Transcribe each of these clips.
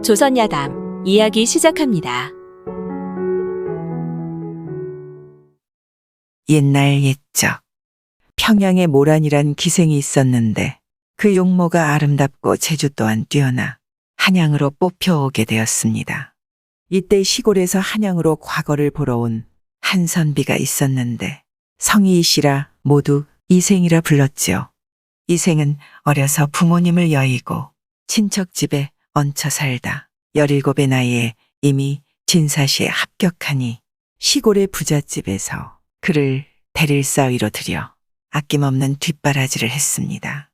조선야담 이야기 시작합니다. 옛날 옛적 평양에 모란이란 기생이 있었는데 그 용모가 아름답고 재주 또한 뛰어나 한양으로 뽑혀오게 되었습니다. 이때 시골에서 한양으로 과거를 보러 온 한 선비가 있었는데 성이 이씨라 모두 이생이라 불렀지요. 이생은 어려서 부모님을 여의고 친척 집에 얹혀 살다 17의 나이에 이미 진사시에 합격하니 시골의 부잣집에서 그를 대릴사위로 들여 아낌없는 뒷바라지를 했습니다.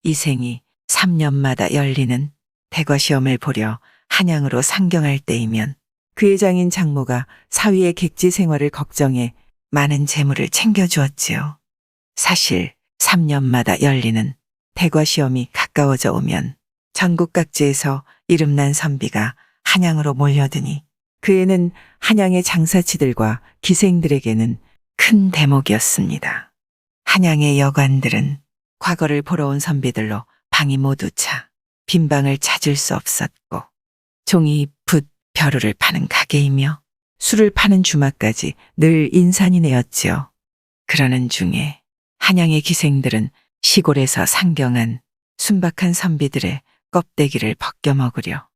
이생이 3년마다 열리는 대거시험을 보려 한양으로 상경할 때이면 그의 장인 장모가 사위의 객지 생활을 걱정해 많은 재물을 챙겨주었지요. 사실 3년마다 열리는 대과시험이 가까워져 오면 전국 각지에서 이름난 선비가 한양으로 몰려드니 그 애는 한양의 장사치들과 기생들에게는 큰 대목이었습니다. 한양의 여관들은 과거를 보러 온 선비들로 방이 모두 차 빈방을 찾을 수 없었고 종이, 붓, 벼루를 파는 가게이며 술을 파는 주막까지 늘 인산이 내었지요. 그러는 중에 한양의 기생들은 시골에서 상경한 순박한 선비들의 껍데기를 벗겨 먹으려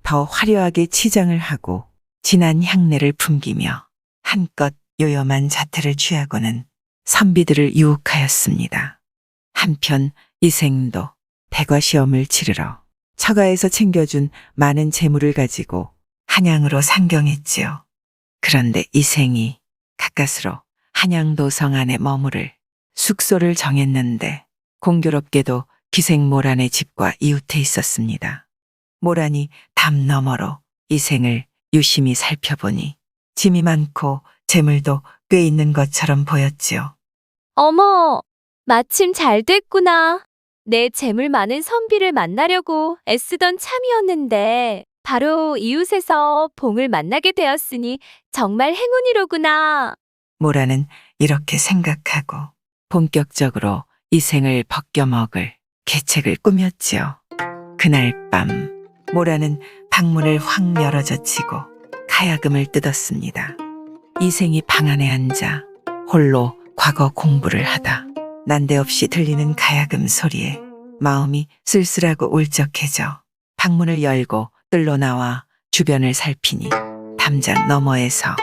더 화려하게 치장을 하고 진한 향내를 풍기며 한껏 요염한 자태를 취하고는 선비들을 유혹하였습니다. 한편 이생도 대과시험을 치르러 처가에서 챙겨준 많은 재물을 가지고 한양으로 상경했지요. 그런데 이생이 가까스로 한양도성 안에 머무를 숙소를 정했는데 공교롭게도 기생 모란의 집과 이웃해 있었습니다. 모란이 담 너머로 이생을 유심히 살펴보니 짐이 많고 재물도 꽤 있는 것처럼 보였지요. 어머, 마침 잘 됐구나. 내 재물 많은 선비를 만나려고 애쓰던 참이었는데 바로 이웃에서 봉을 만나게 되었으니 정말 행운이로구나. 모란은 이렇게 생각하고 본격적으로 이생을 벗겨 먹을 계책을 꾸몄지요. 그날 밤 모란은 방문을 확 열어젖히고 가야금을 뜯었습니다. 이생이 방 안에 앉아 홀로 과거 공부를 하다 난데없이 들리는 가야금 소리에 마음이 쓸쓸하고 울적해져 방문을 열고 뜰로 나와 주변을 살피니 담장 너머에서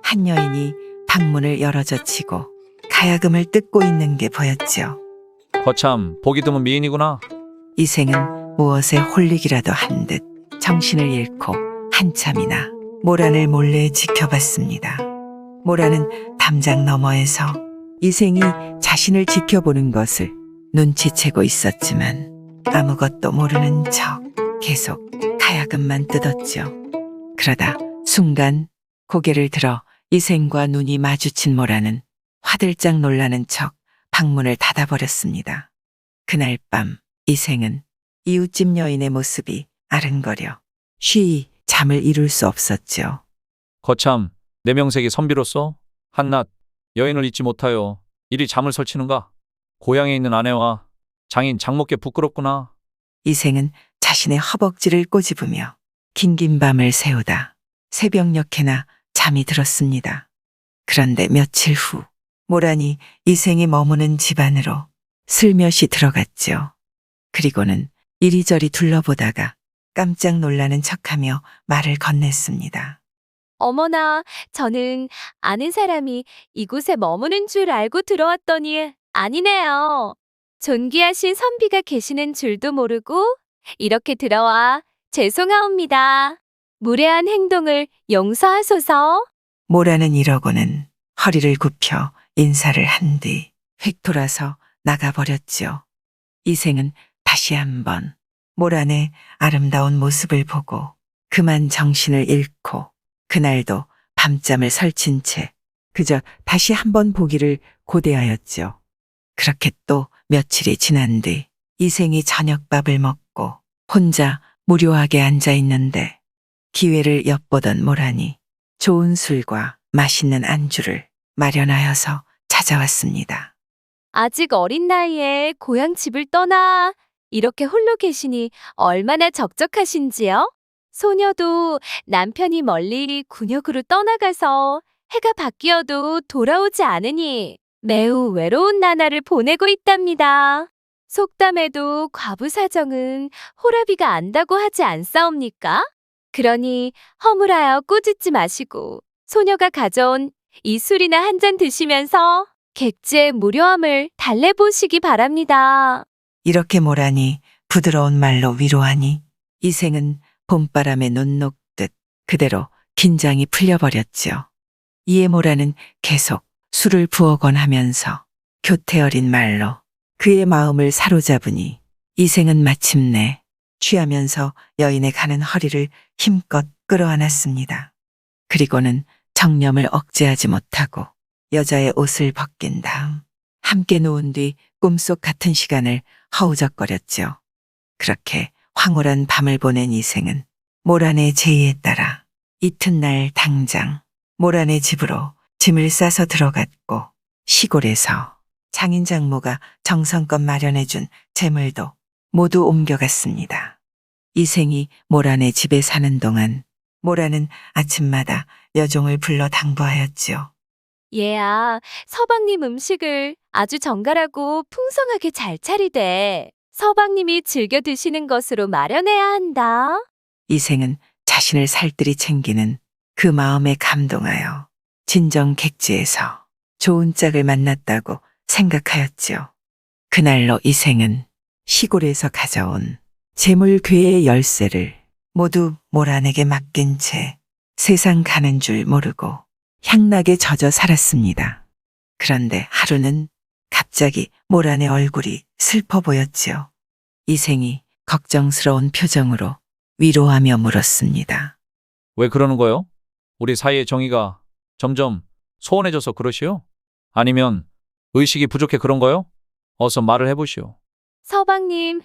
한 여인이 방문을 열어젖히고 가야금을 뜯고 있는 게 보였지요. 거참 보기 드문 미인이구나. 이생은 무엇에 홀리기라도 한 듯 정신을 잃고 한참이나 모란을 몰래 지켜봤습니다. 모란은 담장 너머에서 이생이 자신을 지켜보는 것을 눈치채고 있었지만 아무것도 모르는 척 계속 가야금만 뜯었죠. 그러다 순간 고개를 들어 이생과 눈이 마주친 모란은 화들짝 놀라는 척 방문을 닫아버렸습니다. 그날 밤 이생은 이웃집 여인의 모습이 아른거려 쉬이 잠을 이룰 수 없었죠. 거참 내 명색이 선비로서 한낱 여인을 잊지 못하여 이리 잠을 설치는가? 고향에 있는 아내와 장인 장모께 부끄럽구나. 이생은 자신의 허벅지를 꼬집으며 긴긴 밤을 새우다 새벽녘에나 잠이 들었습니다. 그런데 며칠 후 모란이 이생이 머무는 집 안으로 슬며시 들어갔죠. 그리고는 이리저리 둘러보다가 깜짝 놀라는 척하며 말을 건넸습니다. 어머나, 저는 아는 사람이 이곳에 머무는 줄 알고 들어왔더니 아니네요. 존귀하신 선비가 계시는 줄도 모르고 이렇게 들어와 죄송하옵니다. 무례한 행동을 용서하소서. 모란은 이러고는 허리를 굽혀 인사를 한 뒤 휙 돌아서 나가버렸지요. 이생은 다시 한번 모란의 아름다운 모습을 보고 그만 정신을 잃고 그날도 밤잠을 설친 채 그저 다시 한번 보기를 고대하였죠. 그렇게 또 며칠이 지난 뒤 이생이 저녁밥을 먹고 혼자 무료하게 앉아 있는데 기회를 엿보던 모란이 좋은 술과 맛있는 안주를 마련하여서 찾아왔습니다. 아직 어린 나이에 고향 집을 떠나 이렇게 홀로 계시니 얼마나 적적하신지요? 소녀도 남편이 멀리 군역으로 떠나가서 해가 바뀌어도 돌아오지 않으니 매우 외로운 나날을 보내고 있답니다. 속담에도 과부 사정은 호라비가 안다고 하지 않사옵니까? 그러니 허물하여 꾸짖지 마시고 소녀가 가져온 이 술이나 한 잔 드시면서 객지의 무료함을 달래보시기 바랍니다. 이렇게 모란이 부드러운 말로 위로하니 이생은 봄바람에 눈 녹듯 그대로 긴장이 풀려버렸지요. 이에 모란은 계속 술을 부어곤 하면서 교태 어린 말로 그의 마음을 사로잡으니 이생은 마침내 취하면서 여인의 가는 허리를 힘껏 끌어안았습니다. 그리고는 정념을 억제하지 못하고 여자의 옷을 벗긴 다음 함께 누운 뒤 꿈속 같은 시간을 허우적거렸죠. 그렇게 황홀한 밤을 보낸 이생은 모란의 제의에 따라 이튿날 당장 모란의 집으로 짐을 싸서 들어갔고 시골에서 장인 장모가 정성껏 마련해준 재물도 모두 옮겨갔습니다. 이생이 모란의 집에 사는 동안 모란은 아침마다 여종을 불러 당부하였지요. 얘야, 서방님 음식을 아주 정갈하고 풍성하게 잘 차리되 서방님이 즐겨 드시는 것으로 마련해야 한다. 이생은 자신을 살뜰히 챙기는 그 마음에 감동하여 진정 객지에서 좋은 짝을 만났다고 생각하였지요. 그날로 이생은 시골에서 가져온 재물괴의 열쇠를 모두 모란에게 맡긴 채 세상 가는 줄 모르고 향락에 젖어 살았습니다. 그런데 하루는 갑자기 모란의 얼굴이 슬퍼 보였지요. 이생이 걱정스러운 표정으로 위로하며 물었습니다. 왜 그러는 거요? 우리 사이의 정의가 점점 소원해져서 그러시오? 아니면 의식이 부족해 그런 거요? 어서 말을 해보시오. 서방님,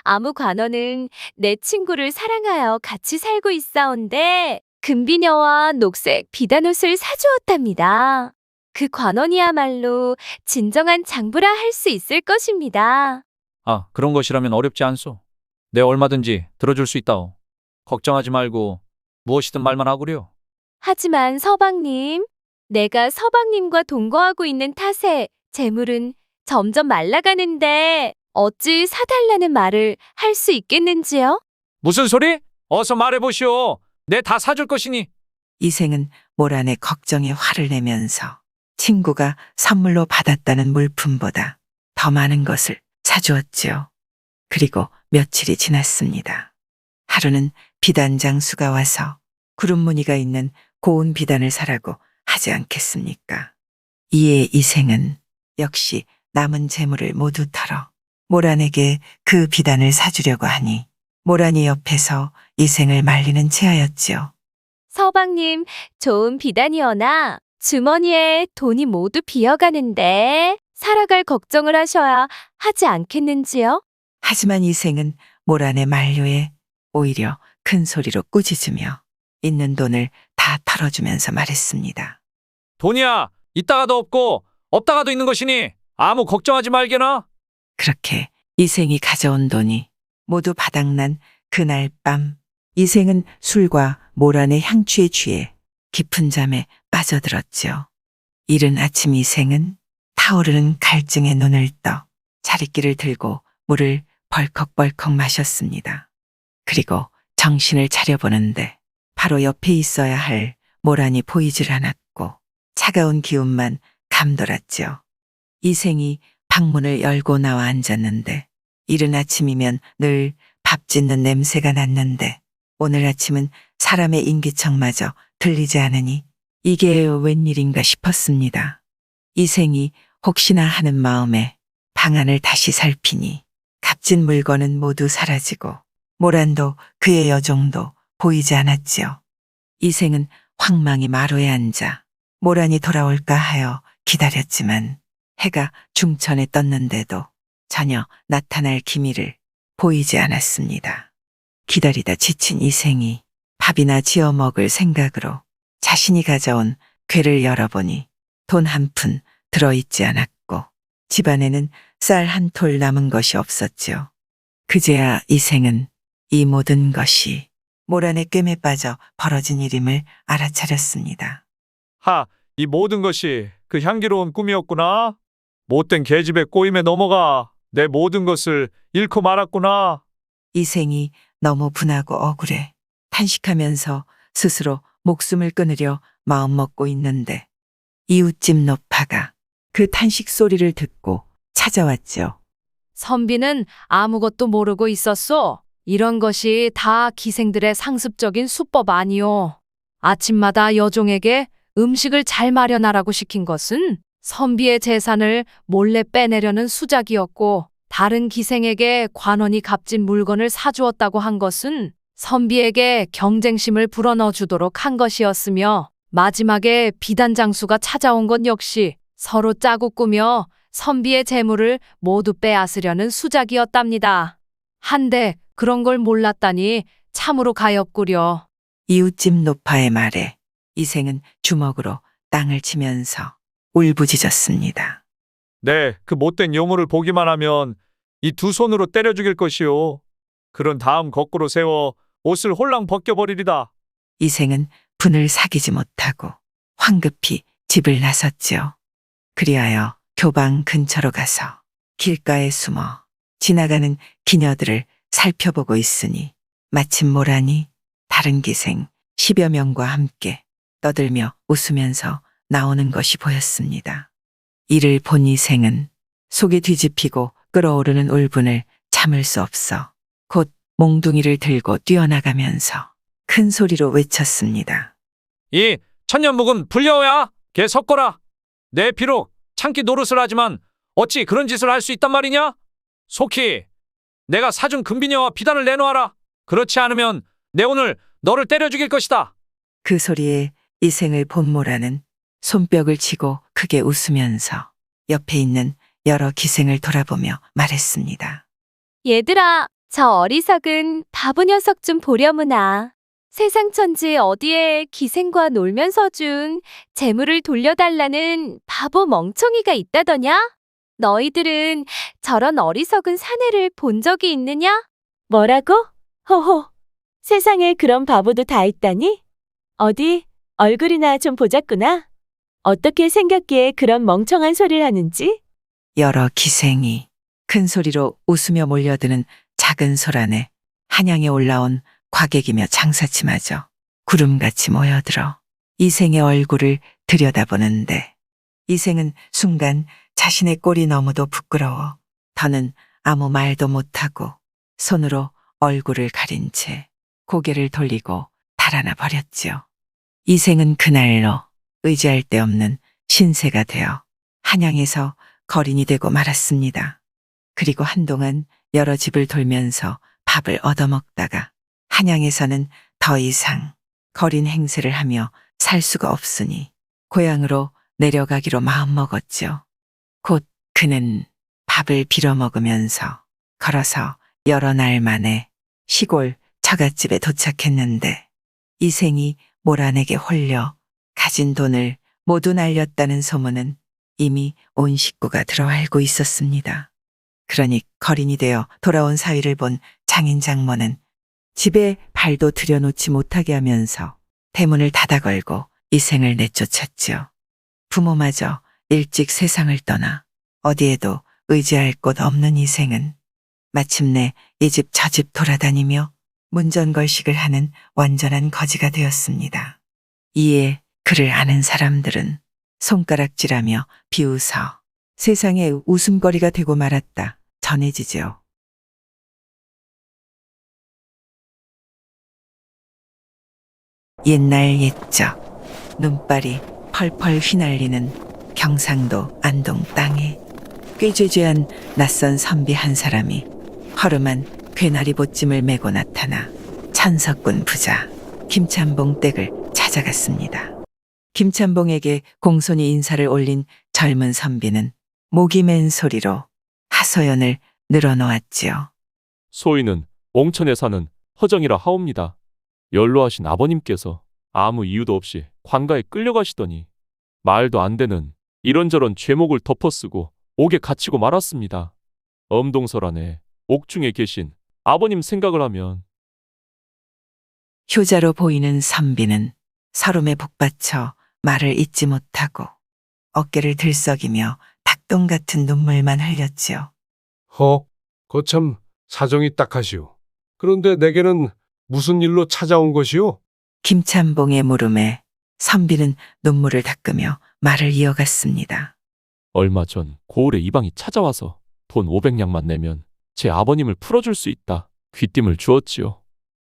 아무 관원은 내 친구를 사랑하여 같이 살고 있사온데 금비녀와 녹색 비단옷을 사주었답니다. 그 관원이야말로 진정한 장부라 할 수 있을 것입니다. 아, 그런 것이라면 어렵지 않소. 내 얼마든지 들어줄 수 있다오. 걱정하지 말고 무엇이든 말만 하구려. 하지만 서방님, 내가 서방님과 동거하고 있는 탓에 재물은 점점 말라가는데 어찌 사달라는 말을 할 수 있겠는지요? 무슨 소리? 어서 말해보시오. 내 다 사줄 것이니. 이생은 모란의 걱정에 화를 내면서 친구가 선물로 받았다는 물품보다 더 많은 것을 사주었지요. 그리고 며칠이 지났습니다. 하루는 비단 장수가 와서 구름 무늬가 있는 고운 비단을 사라고 하지 않겠습니까? 이에 이생은 역시 남은 재물을 모두 털어 모란에게 그 비단을 사주려고 하니 모란이 옆에서 이생을 말리는 체하였지요. 서방님, 좋은 비단이어나 주머니에 돈이 모두 비어가는데 살아갈 걱정을 하셔야 하지 않겠는지요? 하지만 이생은 모란의 만류에 오히려 큰 소리로 꾸짖으며 있는 돈을 다 털어주면서 말했습니다. 돈이야, 있다가도 없고 없다가도 있는 것이니 아무 걱정하지 말게나. 그렇게 이생이 가져온 돈이 모두 바닥난 그날 밤 이생은 술과 모란의 향취에 취해 깊은 잠에 빠져들었지요. 이른 아침 이생은 타오르는 갈증에 눈을 떠 자릿기를 들고 물을 벌컥벌컥 마셨습니다. 그리고 정신을 차려보는데 바로 옆에 있어야 할 모란이 보이질 않았고 차가운 기운만 감돌았지요. 이생이 방문을 열고 나와 앉았는데 이른 아침이면 늘 밥 짓는 냄새가 났는데 오늘 아침은 사람의 인기척마저 들리지 않으니 이게 웬일인가 싶었습니다. 이생이 혹시나 하는 마음에 방안을 다시 살피니 값진 물건은 모두 사라지고 모란도 그의 여종도 보이지 않았지요. 이생은 황망히 마루에 앉아 모란이 돌아올까 하여 기다렸지만 해가 중천에 떴는데도 전혀 나타날 기미를 보이지 않았습니다. 기다리다 지친 이생이 밥이나 지어 먹을 생각으로 자신이 가져온 궤를 열어보니 돈 한 푼 들어있지 않았고 집안에는 쌀 한 톨 남은 것이 없었지요. 그제야 이생은 이 모든 것이 모란의 꿰매 빠져 벌어진 일임을 알아차렸습니다. 하, 이 모든 것이 그 향기로운 꿈이었구나. 못된 계집의 꼬임에 넘어가 내 모든 것을 잃고 말았구나. 이생이 너무 분하고 억울해 탄식하면서 스스로 목숨을 끊으려 마음먹고 있는데 이웃집 노파가 그 탄식 소리를 듣고 찾아왔죠. 선비는 아무것도 모르고 있었소. 이런 것이 다 기생들의 상습적인 수법 아니오. 아침마다 여종에게 음식을 잘 마련하라고 시킨 것은 선비의 재산을 몰래 빼내려는 수작이었고, 다른 기생에게 관원이 값진 물건을 사주었다고 한 것은 선비에게 경쟁심을 불어넣어 주도록 한 것이었으며, 마지막에 비단장수가 찾아온 것 역시 서로 짜고 꾸며 선비의 재물을 모두 빼앗으려는 수작이었답니다. 한데 그런 걸 몰랐다니 참으로 가엾구려. 이웃집 노파의 말에 이생은 주먹으로 땅을 치면서 울부짖었습니다. 네, 그 못된 요물을 보기만 하면 이 두 손으로 때려 죽일 것이오. 그런 다음 거꾸로 세워 옷을 홀랑 벗겨버리리다. 이생은 분을 사귀지 못하고 황급히 집을 나섰지요. 그리하여 교방 근처로 가서 길가에 숨어 지나가는 기녀들을 살펴보고 있으니 마침 모란이 다른 기생 10여 명과 함께 떠들며 웃으면서 나오는 것이 보였습니다. 이를 본 이생은 속이 뒤집히고 끓어오르는 울분을 참을 수 없어 곧 몽둥이를 들고 뛰어나가면서 큰 소리로 외쳤습니다. 이 천년묵은 불려오야 개 섞어라. 내 비록 참기 노릇을 하지만 어찌 그런 짓을 할 수 있단 말이냐? 속히 내가 사준 금비녀와 비단을 내놓아라. 그렇지 않으면 내 오늘 너를 때려 죽일 것이다. 그 소리에 이생을 본 모라는 손뼉을 치고 크게 웃으면서 옆에 있는 여러 기생을 돌아보며 말했습니다. 얘들아, 저 어리석은 바보 녀석 좀 보려무나. 세상 천지 어디에 기생과 놀면서 준 재물을 돌려달라는 바보 멍청이가 있다더냐? 너희들은 저런 어리석은 사내를 본 적이 있느냐? 뭐라고? 호호. 세상에 그런 바보도 다 있다니? 어디 얼굴이나 좀 보자꾸나. 어떻게 생겼기에 그런 멍청한 소리를 하는지? 여러 기생이 큰 소리로 웃으며 몰려드는 작은 소란에 한양에 올라온 과객이며 장사치마저 구름같이 모여들어 이생의 얼굴을 들여다보는데 이생은 순간 자신의 꼴이 너무도 부끄러워 더는 아무 말도 못하고 손으로 얼굴을 가린 채 고개를 돌리고 달아나 버렸지요. 이생은 그날로 의지할 데 없는 신세가 되어 한양에서 거린이 되고 말았습니다. 그리고 한동안 여러 집을 돌면서 밥을 얻어먹다가 한양에서는 더 이상 거린 행세를 하며 살 수가 없으니 고향으로 내려가기로 마음먹었죠. 곧 그는 밥을 빌어먹으면서 걸어서 여러 날 만에 시골 처갓집에 도착했는데 이생이 모란에게 홀려 가진 돈을 모두 날렸다는 소문은 이미 온 식구가 들어 알고 있었습니다. 그러니 거린이 되어 돌아온 사위를 본 장인 장모는 집에 발도 들여놓지 못하게 하면서 대문을 닫아 걸고 이생을 내쫓았지요. 부모마저 일찍 세상을 떠나 어디에도 의지할 곳 없는 이생은 마침내 이 집 저 집 돌아다니며 문전걸식을 하는 완전한 거지가 되었습니다. 이에 그를 아는 사람들은 손가락질하며 비웃어 세상에 웃음거리가 되고 말았다 전해지죠. 옛날 옛적 눈발이 펄펄 휘날리는 경상도 안동 땅에 꾀죄죄한 낯선 선비 한 사람이 허름한 괴나리 보찜을 메고 나타나 천석군 부자 김찬봉 댁을 찾아갔습니다. 김찬봉에게 공손히 인사를 올린 젊은 선비는 목이 맨 소리로 하소연을 늘어놓았지요. 소인은 옹천에 사는 허정이라 하옵니다. 연로하신 아버님께서 아무 이유도 없이 관가에 끌려가시더니 말도 안 되는 이런저런 죄목을 덮어쓰고 옥에 갇히고 말았습니다. 엄동설 안에 옥중에 계신 아버님 생각을 하면 효자로 보이는 선비는 서름에 북받쳐 말을 잇지 못하고 어깨를 들썩이며 닭똥 같은 눈물만 흘렸지요. 거참 사정이 딱하시오. 그런데 내게는 무슨 일로 찾아온 것이오? 김찬봉의 물음에 선비는 눈물을 닦으며 말을 이어갔습니다. 얼마 전 고을에 이방이 찾아와서 돈 500냥만 내면 제 아버님을 풀어줄 수 있다. 귀띔을 주었지요.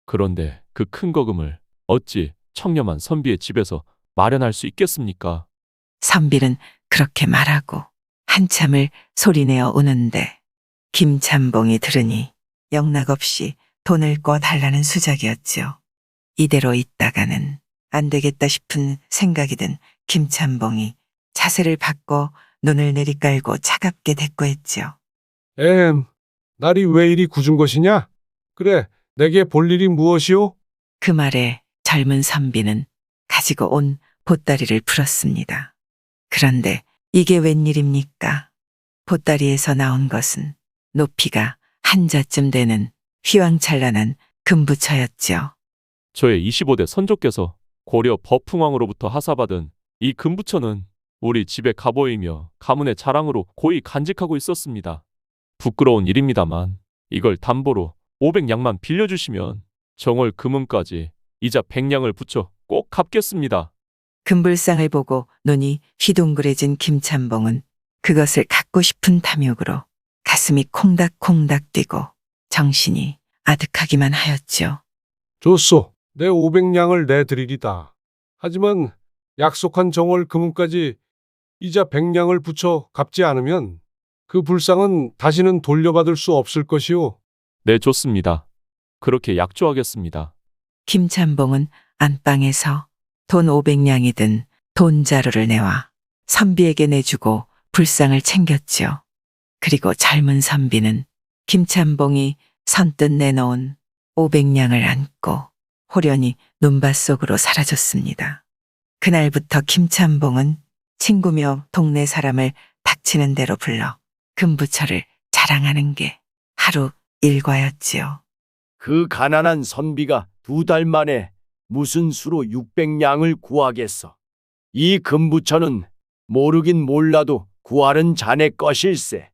그런데 그 큰 거금을 어찌 청렴한 선비의 집에서 마련할 수 있겠습니까? 선비는 그렇게 말하고 한참을 소리내어 우는데 김찬봉이 들으니 영락없이 돈을 꿔달라는 수작이었지요. 이대로 있다가는 안 되겠다 싶은 생각이 든 김찬봉이 자세를 바꿔 눈을 내리깔고 차갑게 대꾸했지요. 날이 왜 이리 굳은 것이냐? 그래, 내게 볼 일이 무엇이오? 그 말에 젊은 선비는 가지고 온 보따리를 풀었습니다. 그런데 이게 웬일입니까? 보따리에서 나온 것은 높이가 한자쯤 되는 휘황찬란한 금부처였지요. 저의 25대 선조께서 고려 법풍왕으로부터 하사받은 이 금부처는 우리 집의 가보이며 가문의 자랑으로 고이 간직하고 있었습니다. 부끄러운 일입니다만 이걸 담보로 500냥만 빌려주시면 정월 금음까지 이자 100냥을 붙여 꼭 갚겠습니다. 금불상을 보고 눈이 휘둥그레진 김찬봉은 그것을 갖고 싶은 탐욕으로 가슴이 콩닥콩닥 뛰고 정신이 아득하기만 하였지요. 좋소. 내 500냥을 내드리리다. 하지만 약속한 정월 금음까지 이자 100냥을 붙여 갚지 않으면 그 불상은 다시는 돌려받을 수 없을 것이오. 네, 좋습니다. 그렇게 약조하겠습니다. 김찬봉은 안방에서 돈 500냥이 든 돈자루를 내와 선비에게 내주고 불상을 챙겼지요. 그리고 젊은 선비는 김찬봉이 선뜻 내놓은 500냥을 안고 호련히 눈밭 속으로 사라졌습니다. 그날부터 김찬봉은 친구며 동네 사람을 닥치는 대로 불러 금부처를 자랑하는 게 하루 일과였지요. 그 가난한 선비가 2달 만에 무슨 수로 600냥을 구하겠어. 이 금부처는 모르긴 몰라도 구하는 자네 것일세.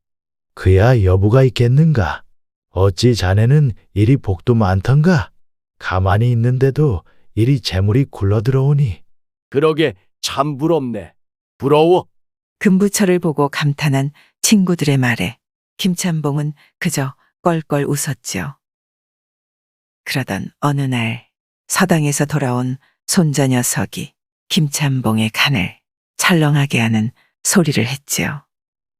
그야 여부가 있겠는가? 어찌 자네는 이리 복도 많던가? 가만히 있는데도 이리 재물이 굴러들어오니. 그러게 참 부럽네. 부러워. 금부처를 보고 감탄한 친구들의 말에 김찬봉은 그저 껄껄 웃었지요. 그러던 어느 날 서당에서 돌아온 손자 녀석이 김찬봉의 간을 철렁하게 하는 소리를 했지요.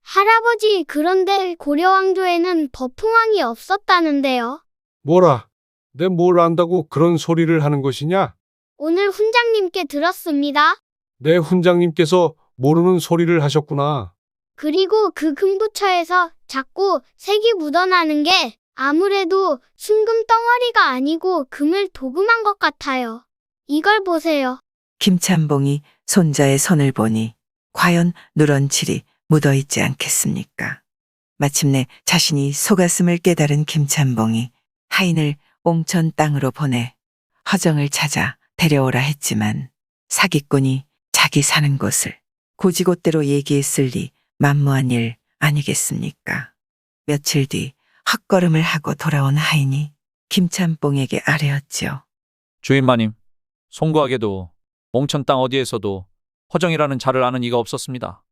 할아버지, 그런데 고려왕조에는 법풍왕이 없었다는데요. 뭐라? 내 뭘 안다고 그런 소리를 하는 것이냐? 오늘 훈장님께 들었습니다. 내 훈장님께서 모르는 소리를 하셨구나. 그리고 그 금부처에서 자꾸 색이 묻어나는 게 아무래도 순금 덩어리가 아니고 금을 도금한 것 같아요. 이걸 보세요. 김찬봉이 손자의 손을 보니 과연 누런 칠이 묻어있지 않겠습니까? 마침내 자신이 속았음을 깨달은 김찬봉이 하인을 옹천 땅으로 보내 허정을 찾아 데려오라 했지만 사기꾼이 자기 사는 곳을 고지곳대로 얘기했을 리 만무한 일 아니겠습니까? 며칠 뒤 헛걸음을 하고 돌아온 하인이 김찬봉에게 아뢰었지요. 주인마님, 송구하게도 옹천 땅 어디에서도 허정이라는 자를 아는 이가 없었습니다.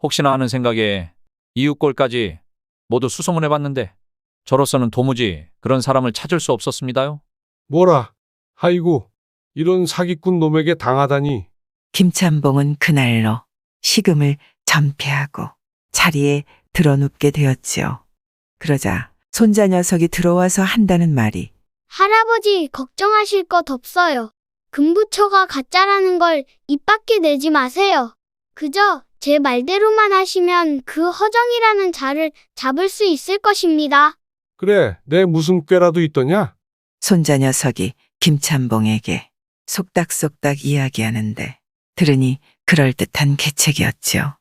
혹시나 하는 생각에 이웃골까지 모두 수소문해봤는데 저로서는 도무지 그런 사람을 찾을 수 없었습니다요. 뭐라? 아이고, 이런 사기꾼 놈에게 당하다니. 김찬봉은 그날로 식음을 전폐하고 자리에 드러눕게 되었지요. 그러자 손자 녀석이 들어와서 한다는 말이 할아버지, 걱정하실 것 없어요. 금부처가 가짜라는 걸 입 밖에 내지 마세요. 그저 제 말대로만 하시면 그 허정이라는 자를 잡을 수 있을 것입니다. 그래, 내 무슨 꾀라도 있더냐? 손자 녀석이 김찬봉에게 속닥속닥 이야기하는데 들으니 그럴듯한 계책이었지요.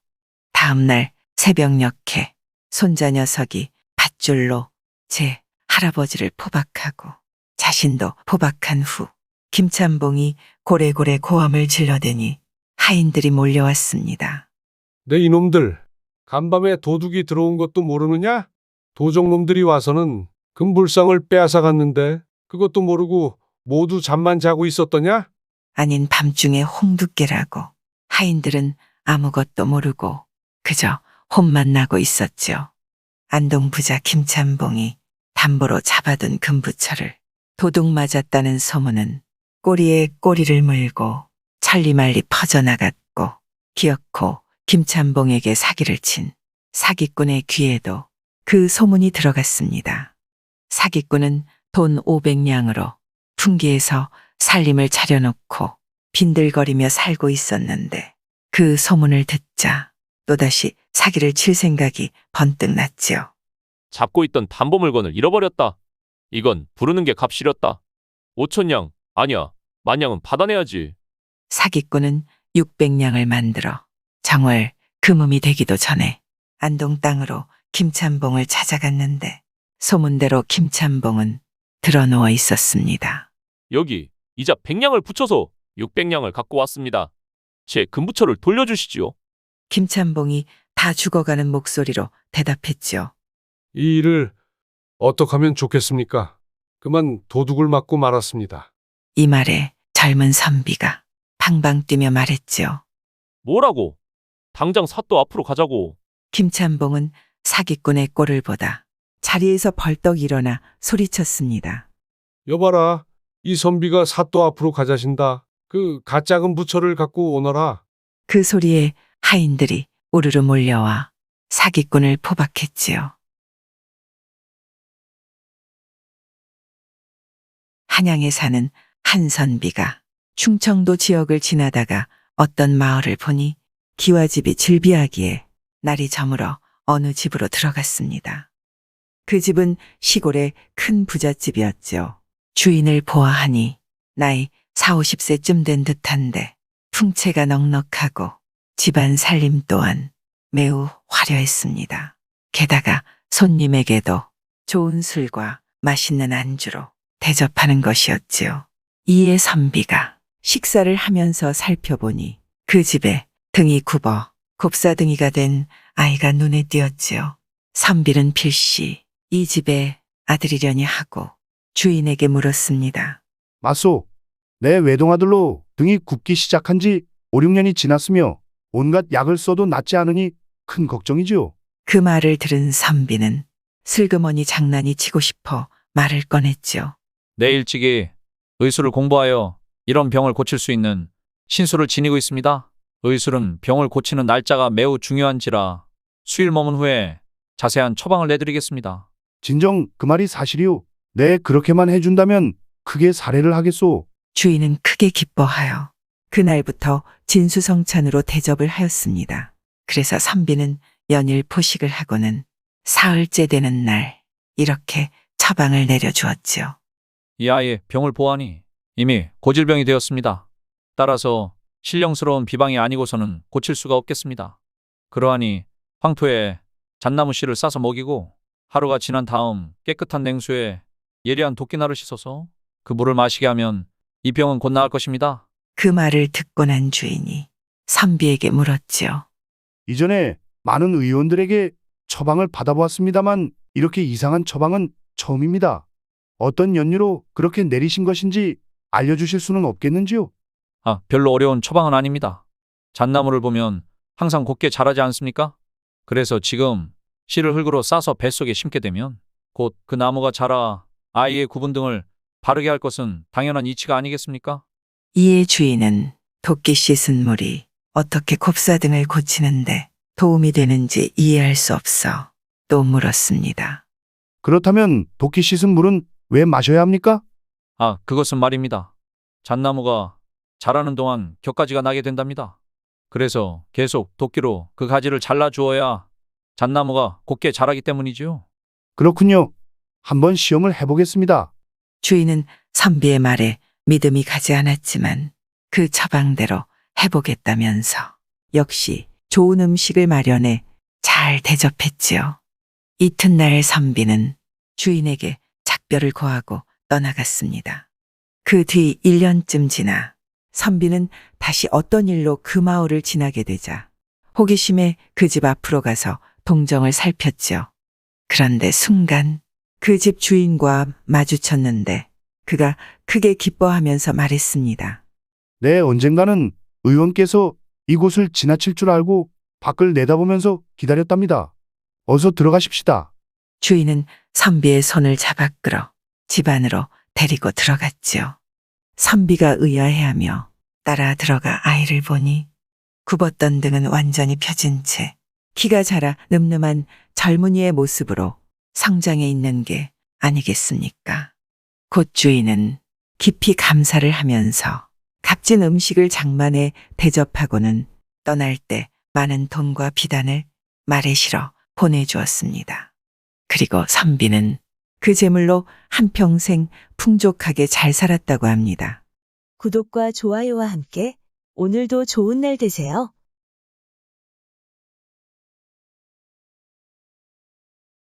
다음 날 새벽녘에 손자 녀석이 밧줄로 제 할아버지를 포박하고 자신도 포박한 후 김찬봉이 고래고래 고함을 질러대니 하인들이 몰려왔습니다. 내 이놈들, 간밤에 도둑이 들어온 것도 모르느냐? 도적놈들이 와서는 금불상을 빼앗아 갔는데 그것도 모르고 모두 잠만 자고 있었더냐? 아닌 밤중에 홍두깨라고. 하인들은 아무것도 모르고 그저 혼만 나고 있었죠. 안동 부자 김찬봉이 담보로 잡아둔 금부처를 도둑 맞았다는 소문은 꼬리에 꼬리를 물고 천리말리 퍼져나갔고, 기어코 김찬봉에게 사기를 친 사기꾼의 귀에도 그 소문이 들어갔습니다. 사기꾼은 돈 500냥으로 풍기에서 살림을 차려놓고 빈들거리며 살고 있었는데 그 소문을 듣자 또다시 사기를 칠 생각이 번뜩 났지요. 잡고 있던 담보 물건을 잃어버렸다. 이건 부르는 게 값이렸다. 5천냥, 아니야, 만냥은 받아내야지. 사기꾼은 600냥을 만들어 정월 금음이 되기도 전에 안동 땅으로 김찬봉을 찾아갔는데 소문대로 김찬봉은 드러누워 있었습니다. 여기 이자 100냥을 붙여서 600냥을 갖고 왔습니다. 제 금부처를 돌려주시지요. 김찬봉이 다 죽어가는 목소리로 대답했지요. 이 일을 어떻게 하면 좋겠습니까? 그만 도둑을 맞고 말았습니다. 이 말에 젊은 선비가 방방 뛰며 말했지요. 뭐라고? 당장 사또 앞으로 가자고. 김찬봉은 사기꾼의 꼴을 보다 자리에서 벌떡 일어나 소리쳤습니다. 여봐라, 이 선비가 사또 앞으로 가자신다. 그 가짜금 부처를 갖고 오너라. 그 소리에 하인들이 우르르 몰려와 사기꾼을 포박했지요. 한양에 사는 한 선비가 충청도 지역을 지나다가 어떤 마을을 보니 기와집이 즐비하기에 날이 저물어 어느 집으로 들어갔습니다. 그 집은 시골의 큰 부잣집이었죠. 주인을 보아하니 나이 40, 50세쯤 된 듯한데 풍채가 넉넉하고 집안 살림 또한 매우 화려했습니다. 게다가 손님에게도 좋은 술과 맛있는 안주로 대접하는 것이었지요. 이에 선비가 식사를 하면서 살펴보니 그 집에 등이 굽어 곱사등이가 된 아이가 눈에 띄었지요. 선비는 필시 이 집에 아들이려니 하고 주인에게 물었습니다. 마소, 내 외동아들로 등이 굽기 시작한 지 5, 6년이 지났으며 온갖 약을 써도 낫지 않으니 큰 걱정이지요. 그 말을 들은 선비는 슬그머니 장난이 치고 싶어 말을 꺼냈죠. 내일 일찍이 의술을 공부하여 이런 병을 고칠 수 있는 신수를 지니고 있습니다. 의술은 병을 고치는 날짜가 매우 중요한지라 수일 머문 후에 자세한 처방을 내드리겠습니다. 진정 그 말이 사실이오. 내 그렇게만 해준다면 크게 사례를 하겠소. 주인은 크게 기뻐하여 그날부터 진수성찬으로 대접을 하였습니다. 그래서 선비는 연일 포식을 하고는 사흘째 되는 날 이렇게 처방을 내려주었지요. 이 아이의 병을 보아하니 이미 고질병이 되었습니다. 따라서 신령스러운 비방이 아니고서는 고칠 수가 없겠습니다. 그러하니 황토에 잣나무 씨를 싸서 먹이고 하루가 지난 다음 깨끗한 냉수에 예리한 도끼나를 씻어서 그 물을 마시게 하면 이 병은 곧 나을 것입니다. 그 말을 듣고 난 주인이 선비에게 물었지요. 이전에 많은 의원들에게 처방을 받아보았습니다만 이렇게 이상한 처방은 처음입니다. 어떤 연유로 그렇게 내리신 것인지 알려주실 수는 없겠는지요? 별로 어려운 처방은 아닙니다. 잣나무를 보면 항상 곱게 자라지 않습니까? 그래서 지금 씨를 흙으로 싸서 뱃속에 심게 되면 곧 그 나무가 자라 아이의 구분 등을 바르게 할 것은 당연한 이치가 아니겠습니까? 이에 주인은 도끼 씻은 물이 어떻게 곱사등을 고치는데 도움이 되는지 이해할 수 없어 또 물었습니다. 그렇다면 도끼 씻은 물은 왜 마셔야 합니까? 그것은 말입니다. 잣나무가 자라는 동안 격가지가 나게 된답니다. 그래서 계속 도끼로 그 가지를 잘라 주어야 잣나무가 곱게 자라기 때문이지요. 그렇군요. 한번 시험을 해보겠습니다. 주인은 선비의 말에 믿음이 가지 않았지만 그 처방대로 해보겠다면서 역시 좋은 음식을 마련해 잘 대접했지요. 이튿날 선비는 주인에게 작별을 고하고 떠나갔습니다. 그 뒤 1년쯤 지나 선비는 다시 어떤 일로 그 마을을 지나게 되자 호기심에 그 집 앞으로 가서 동정을 살폈죠. 그런데 순간 그 집 주인과 마주쳤는데 그가 크게 기뻐하면서 말했습니다. 네, 언젠가는 의원께서 이곳을 지나칠 줄 알고 밖을 내다보면서 기다렸답니다. 어서 들어가십시다. 주인은 선비의 손을 잡아 끌어 집 안으로 데리고 들어갔지요. 선비가 의아해하며 따라 들어가 아이를 보니 굽었던 등은 완전히 펴진 채 키가 자라 늠름한 젊은이의 모습으로 성장해 있는 게 아니겠습니까? 곧 주인은 깊이 감사를 하면서 값진 음식을 장만해 대접하고는 떠날 때 많은 돈과 비단을 말에 실어 보내주었습니다. 그리고 선비는 그 재물로 한평생 풍족하게 잘 살았다고 합니다. 구독과 좋아요와 함께 오늘도 좋은 날 되세요.